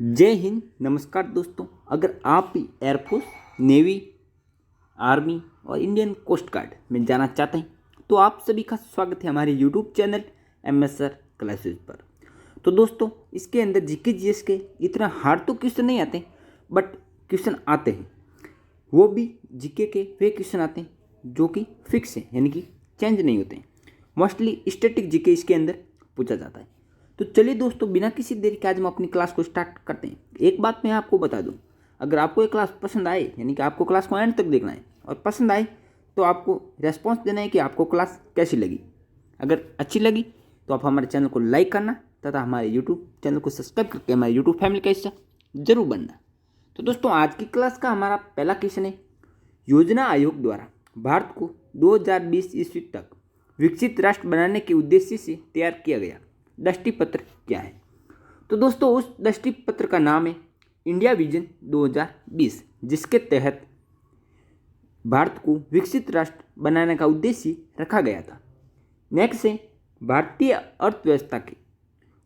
जय हिंद। नमस्कार दोस्तों, अगर आप भी एयरफोर्स, नेवी, आर्मी और इंडियन कोस्ट गार्ड में जाना चाहते हैं तो आप सभी का स्वागत है हमारे यूट्यूब चैनल MSR क्लासेस पर। तो दोस्तों, इसके अंदर जीके जीएस के इतना हार्ड तो क्वेश्चन नहीं आते, बट क्वेश्चन आते हैं, वो भी जीके के वे क्वेश्चन आते हैं जो कि फिक्स हैं, यानी कि चेंज नहीं होते हैं। मोस्टली स्टैटिक जीके इसके अंदर पूछा जाता है। तो चलिए दोस्तों, बिना किसी देरी के आज हम अपनी क्लास को स्टार्ट करते हैं। एक बात मैं आपको बता दूं, अगर आपको ये क्लास पसंद आए, यानी कि आपको क्लास को एंड तक देखना है और पसंद आए तो आपको रेस्पॉन्स देना है कि आपको क्लास कैसी लगी। अगर अच्छी लगी तो आप हमारे चैनल को लाइक करना तथा हमारे यूट्यूब चैनल को सब्सक्राइब करके हमारे यूट्यूब फैमिली का हिस्सा जरूर बनना। तो दोस्तों, आज की क्लास का हमारा पहला क्वेश्चन है, योजना आयोग द्वारा भारत को 2020 ईस्वी तक विकसित राष्ट्र बनाने के उद्देश्य से तैयार किया गया दृष्टि पत्र क्या है। तो दोस्तों, उस दृष्टि पत्र का नाम है इंडिया विजन 2020, जिसके तहत भारत को विकसित राष्ट्र बनाने का उद्देश्य रखा गया था। नेक्स्ट है, भारतीय अर्थव्यवस्था के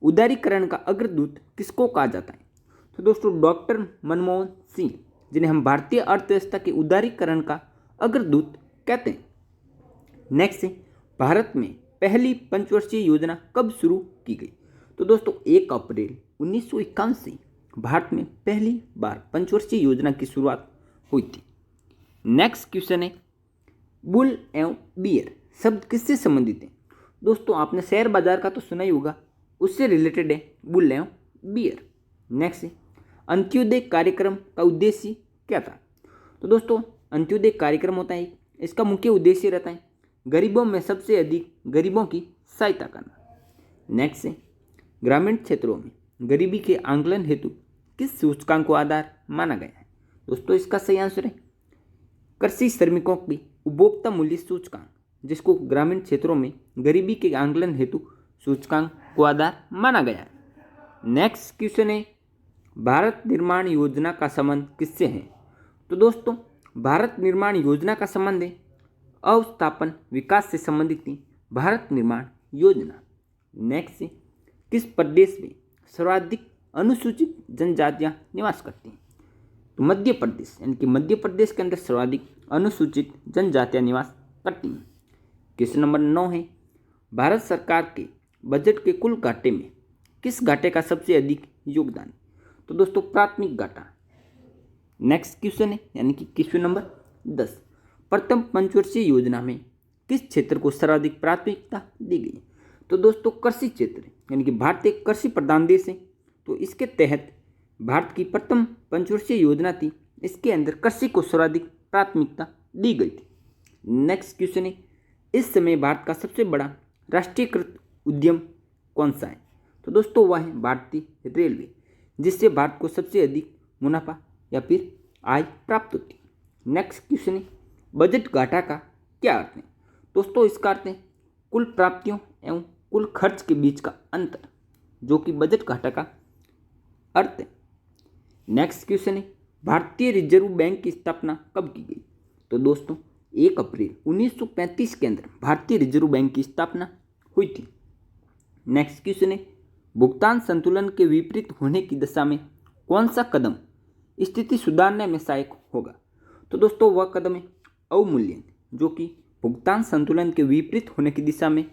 उदारीकरण का अग्रदूत किसको कहा जाता है। तो दोस्तों, डॉक्टर मनमोहन सिंह, जिन्हें हम भारतीय अर्थव्यवस्था के उदारीकरण का अग्रदूत कहते हैं। नेक्स्ट है, भारत में पहली पंचवर्षीय योजना कब शुरू की गई। तो दोस्तों, 1 अप्रैल 1951 से भारत में पहली बार पंचवर्षीय योजना की शुरुआत हुई थी। नेक्स्ट क्वेश्चन है, बुल एवं बियर शब्द किससे संबंधित है। दोस्तों, आपने शेयर बाजार का तो सुना ही होगा, उससे रिलेटेड है बुल एवं बियर। नेक्स्ट है, अंत्योदय कार्यक्रम का उद्देश्य क्या था। तो दोस्तों, अंत्योदय कार्यक्रम होता है, इसका मुख्य उद्देश्य रहता है गरीबों में सबसे अधिक गरीबों की सहायता करना। नेक्स्ट है, ग्रामीण क्षेत्रों में गरीबी के आंकलन हेतु किस सूचकांक को आधार माना गया है। दोस्तों, इसका सही आंसर है कृषि श्रमिकों की उपभोक्ता मूल्य सूचकांक, जिसको ग्रामीण क्षेत्रों में गरीबी के आंकलन हेतु सूचकांक को आधार माना गया है। नेक्स्ट क्वेश्चन है, भारत निर्माण योजना का संबंध किससे है। तो दोस्तों, भारत निर्माण योजना का संबंध है अवस्थापन विकास से संबंधित थी भारत निर्माण योजना। नेक्स्ट, किस प्रदेश में सर्वाधिक अनुसूचित जनजातियां निवास करती हैं। तो मध्य प्रदेश, यानी कि मध्य प्रदेश के अंदर सर्वाधिक अनुसूचित जनजातियां निवास करती हैं। क्वेश्चन नंबर 9 है, भारत सरकार के बजट के कुल घाटे में किस घाटे का सबसे अधिक योगदान। तो दोस्तों, प्राथमिक घाटा। नेक्स्ट क्वेश्चन है, यानी कि क्वेश्चन नंबर 10, प्रथम पंचवर्षीय योजना में किस क्षेत्र को सर्वाधिक प्राथमिकता दी गई। तो दोस्तों, कृषि क्षेत्र, यानी कि भारत एक कृषि प्रधान देश है, तो इसके तहत भारत की प्रथम पंचवर्षीय योजना थी, इसके अंदर कृषि को सर्वाधिक प्राथमिकता दी गई थी। नेक्स्ट क्वेश्चन है, इस समय भारत का सबसे बड़ा राष्ट्रीयकृत उद्यम कौन सा है। तो दोस्तों, वह है भारतीय रेलवे, जिससे भारत को सबसे अधिक मुनाफा या फिर आय प्राप्त होती है। नेक्स्ट क्वेश्चन है, बजट घाटा का क्या अर्थ है। दोस्तों, इसका अर्थ है कुल प्राप्तियों एवं कुल खर्च के बीच का अंतर, जो कि बजट घाटा का अर्थ है। नेक्स्ट क्वेश्चन है, भारतीय रिजर्व बैंक की स्थापना कब की गई। तो दोस्तों, 1 अप्रैल 1935 के अंदर भारतीय रिजर्व बैंक की स्थापना हुई थी। नेक्स्ट क्वेश्चन है, भुगतान संतुलन के विपरीत होने की दशा में कौन सा कदम स्थिति सुधारने में सहायक होगा। तो दोस्तों, वह कदम है अवमूल्यन, जो कि भुगतान संतुलन के विपरीत होने की दिशा में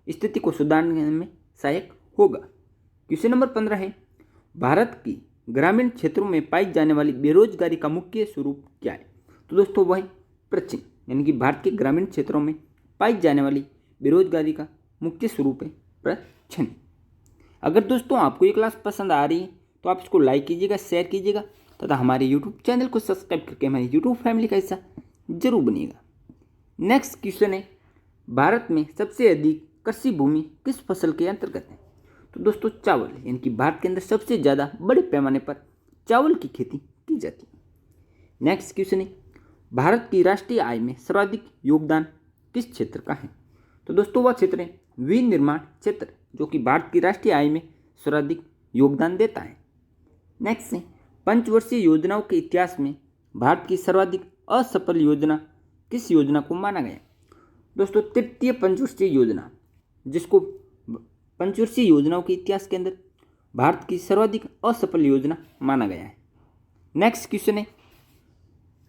स्थिति को सुधारने में सहायक होगा। क्वेश्चन नंबर 15 है, भारत की ग्रामीण क्षेत्रों में पाई जाने वाली बेरोजगारी का मुख्य स्वरूप क्या है। तो दोस्तों, वह प्रचिन, यानी कि भारत के ग्रामीण क्षेत्रों में पाई जाने वाली बेरोजगारी का मुख्य स्वरूप है प्रचिन। अगर दोस्तों आपको ये क्लास पसंद आ रही है तो आप इसको लाइक कीजिएगा, शेयर कीजिएगा तथा हमारे यूट्यूब चैनल को सब्सक्राइब करके हमारे यूट्यूब फैमिली का हिस्सा जरूर बनिएगा। नेक्स्ट क्वेश्चन है, भारत में सबसे अधिक कृषि भूमि किस फसल के अंतर्गत है। तो दोस्तों, चावल, यानी कि भारत के अंदर सबसे ज़्यादा बड़े पैमाने पर चावल की खेती की जाती है। नेक्स्ट क्वेश्चन है, भारत की राष्ट्रीय आय में सर्वाधिक योगदान किस क्षेत्र का है। तो दोस्तों, वह क्षेत्र है विनिर्माण क्षेत्र, जो कि भारत की राष्ट्रीय आय में सर्वाधिक योगदान देता है। नेक्स्ट है, पंचवर्षीय योजनाओं के इतिहास में भारत की सर्वाधिक असफल योजना किस योजना को माना गया। दोस्तों, तृतीय पंचवर्षीय योजना, जिसको पंचवर्षीय योजनाओं के इतिहास के अंदर भारत की सर्वाधिक असफल योजना माना गया है। नेक्स्ट क्वेश्चन है,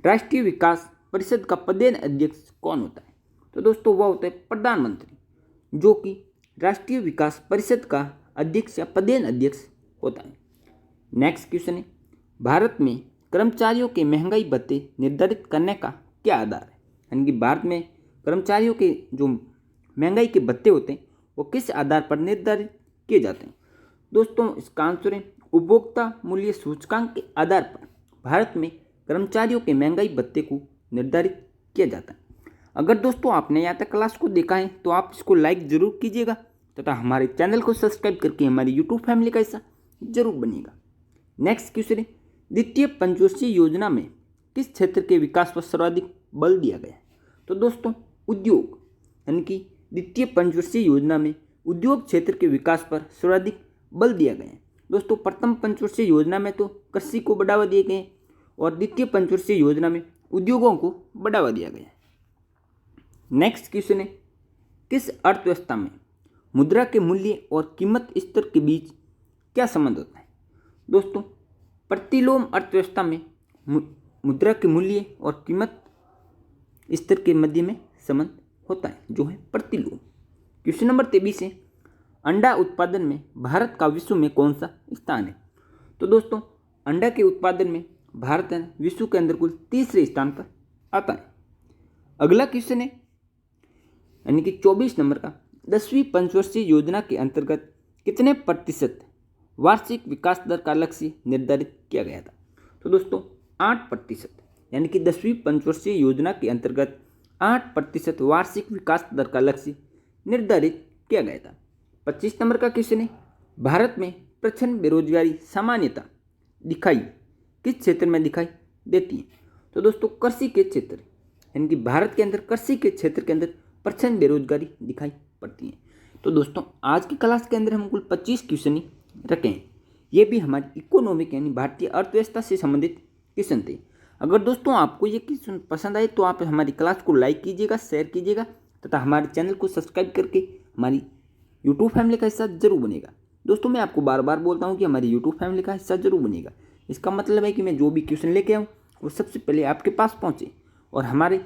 राष्ट्रीय विकास परिषद का पदेन अध्यक्ष कौन होता है? तो दोस्तों वह होता है प्रधानमंत्री, जो कि राष्ट्रीय विकास परिषद का अध्यक्ष या पदेन अध्यक्ष होता है। नेक्स्ट क्वेश्चन है, भारत में कर्मचारियों के महंगाई भत्ते निर्धारित करने का क्या आधार है? यानी कि भारत में कर्मचारियों के जो महंगाई के भत्ते होते हैं वो किस आधार पर निर्धारित किए जाते हैं? दोस्तों इसका आंसर है उपभोक्ता मूल्य सूचकांक के आधार पर भारत में कर्मचारियों के महंगाई भत्ते को निर्धारित किया जाता है। अगर दोस्तों आपने यहाँ तक क्लास को देखा है तो आप इसको लाइक जरूर कीजिएगा तथा हमारे चैनल को सब्सक्राइब करके हमारी यूट्यूब फैमिली का हिस्सा जरूर बनिएगा। नेक्स्ट क्वेश्चन है, द्वितीय पंचवर्षीय योजना में किस क्षेत्र के विकास पर सर्वाधिक बल दिया गया है? तो दोस्तों उद्योग, यानी कि द्वितीय पंचवर्षीय योजना में उद्योग क्षेत्र के विकास पर सर्वाधिक बल दिया गया है। दोस्तों प्रथम पंचवर्षीय योजना में तो कृषि को बढ़ावा दिए गए और द्वितीय पंचवर्षीय योजना में उद्योगों को बढ़ावा दिया गया है। नेक्स्ट क्वेश्चन है, किस अर्थव्यवस्था में मुद्रा के मूल्य और कीमत स्तर के बीच क्या संबंध होता है? दोस्तों प्रतिलोम अर्थव्यवस्था में मुद्रा के मूल्य और कीमत स्तर के मध्य में संबंध होता है, जो है प्रतिलोम। क्वेश्चन नंबर 23 है, अंडा उत्पादन में भारत का विश्व में कौन सा स्थान है? तो दोस्तों अंडा के उत्पादन में भारत विश्व के अंदर कुल तीसरे स्थान पर आता है। अगला क्वेश्चन है, यानी कि 24 नंबर का, 10वीं पंचवर्षीय योजना के अंतर्गत कितने प्रतिशत वार्षिक विकास दर का लक्ष्य निर्धारित किया गया था? तो दोस्तों 8%, यानी कि 10वीं पंचवर्षीय योजना के अंतर्गत 8% वार्षिक विकास दर का लक्ष्य निर्धारित किया गया था। 25 नंबर का क्वेश्चन है, भारत में प्रचंड बेरोजगारी सामान्यतः दिखाई किस क्षेत्र में दिखाई देती है? तो दोस्तों कृषि के क्षेत्र, यानी कि भारत के अंदर कृषि के क्षेत्र के अंदर प्रचंड बेरोजगारी दिखाई पड़ती है। तो दोस्तों आज की क्लास के अंदर हम कुल 25 क्वेश्चन ही रखे हैं। ये भी हमारी इकोनॉमिक यानी भारतीय अर्थव्यवस्था से संबंधित क्वेश्चन थे। अगर दोस्तों आपको ये क्वेश्चन पसंद आए तो आप हमारी क्लास को लाइक कीजिएगा, शेयर कीजिएगा तथा हमारे चैनल को सब्सक्राइब करके हमारी यूट्यूब फैमिली का हिस्सा जरूर बनेगा। दोस्तों मैं आपको बार बार बोलता हूँ कि हमारी यूट्यूब फैमिली का हिस्सा जरूर बनेगा। इसका मतलब है कि मैं जो भी क्वेश्चन लेके आऊँ वो सबसे पहले आपके पास पहुँचे। और हमारे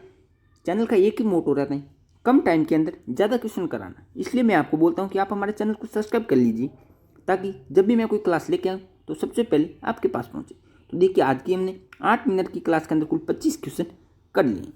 चैनल का एक ही मोटो रहता है, कम टाइम के अंदर ज़्यादा क्वेश्चन कराना। इसलिए मैं आपको बोलता हूँ कि आप हमारे चैनल को सब्सक्राइब कर लीजिए ताकि जब भी मैं कोई क्लास लेके आऊँ तो सबसे पहले आपके पास पहुँचे। तो देखिए आज की हमने 8 मिनट की क्लास के अंदर कुल 25 क्वेश्चन कर लिए।